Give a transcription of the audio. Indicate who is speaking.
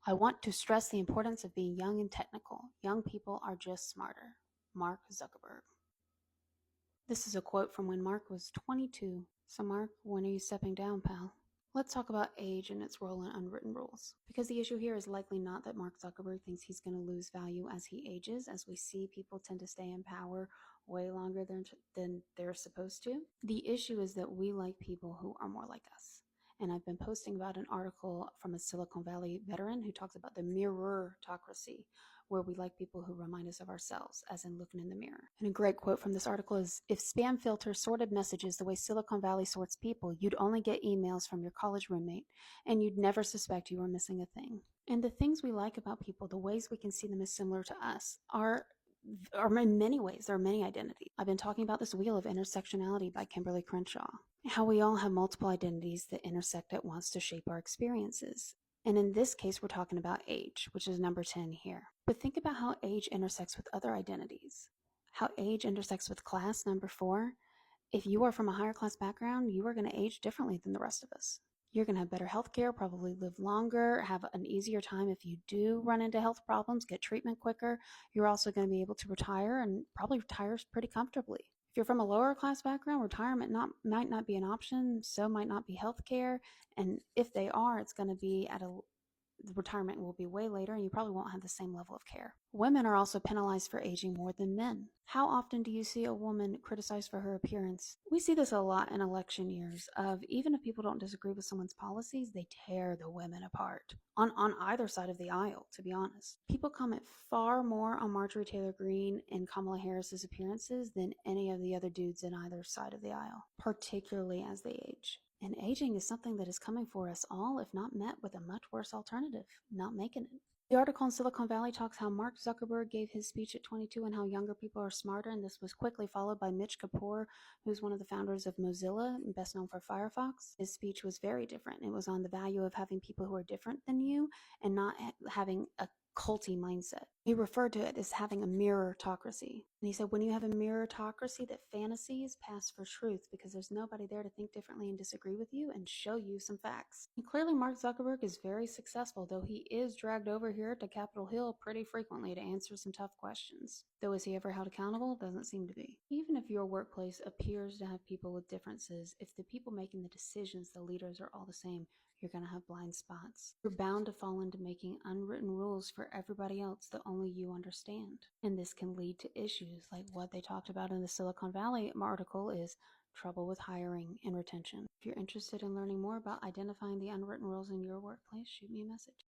Speaker 1: I want to stress the importance of being young and technical. Young people are just smarter. Mark Zuckerberg. This is a quote from when Mark was 22. So Mark, when are you stepping down, pal? Let's talk about age and its role in unwritten rules. Because the issue here is likely not that Mark Zuckerberg thinks he's going to lose value as he ages. As we see, people tend to stay in power way longer than they're supposed to. The issue is that we like people who are more like us. And I've been posting about an article from a Silicon Valley veteran who talks about the mirror-tocracy, where we like people who remind us of ourselves, as in looking in the mirror. And a great quote from this article is, if spam filters sorted messages the way Silicon Valley sorts people, you'd only get emails from your college roommate, and you'd never suspect you were missing a thing. And the things we like about people, the ways we can see them as similar to us, are in many ways, there are many identities. I've been talking about this wheel of intersectionality by Kimberly Crenshaw, how we all have multiple identities that intersect at once to shape our experiences. And in this case, we're talking about age, which is number 10 here. But think about how age intersects with other identities. How age intersects with class, number 4. If you are from a higher class background, you are going to age differently than the rest of us. You're going to have better health care, probably live longer, have an easier time if you do run into health problems, get treatment quicker. You're also going to be able to retire and probably retire pretty comfortably. If you're from a lower class background, retirement might not be an option, so might not be health care. And if they are, it's going to be the retirement will be way later and you probably won't have the same level of care. Women are also penalized for aging more than men. How often do you see a woman criticized for her appearance? We see this a lot in election years of even if people don't disagree with someone's policies, they tear the women apart. On either side of the aisle, to be honest. People comment far more on Marjorie Taylor Greene and Kamala Harris's appearances than any of the other dudes in either side of the aisle, particularly as they age. And aging is something that is coming for us all, if not met with a much worse alternative, not making it. The article in Silicon Valley talks how Mark Zuckerberg gave his speech at 22 and how younger people are smarter, and this was quickly followed by Mitch Kapoor, who's one of the founders of Mozilla, best known for Firefox. His speech was very different. It was on the value of having people who are different than you and not having a culty mindset. He referred to it as having a mirror-tocracy. And he said, when you have a mirror-tocracy, that fantasies pass for truth because there's nobody there to think differently and disagree with you and show you some facts. And clearly Mark Zuckerberg is very successful, though he is dragged over here to Capitol Hill pretty frequently to answer some tough questions. Though is he ever held accountable? Doesn't seem to be. Even if your workplace appears to have people with differences, if the people making the decisions, the leaders, are all the same, you're going to have blind spots. You're bound to fall into making unwritten rules for everybody else that only you understand. And this can lead to issues like what they talked about in the Silicon Valley article is trouble with hiring and retention. If you're interested in learning more about identifying the unwritten rules in your workplace, shoot me a message.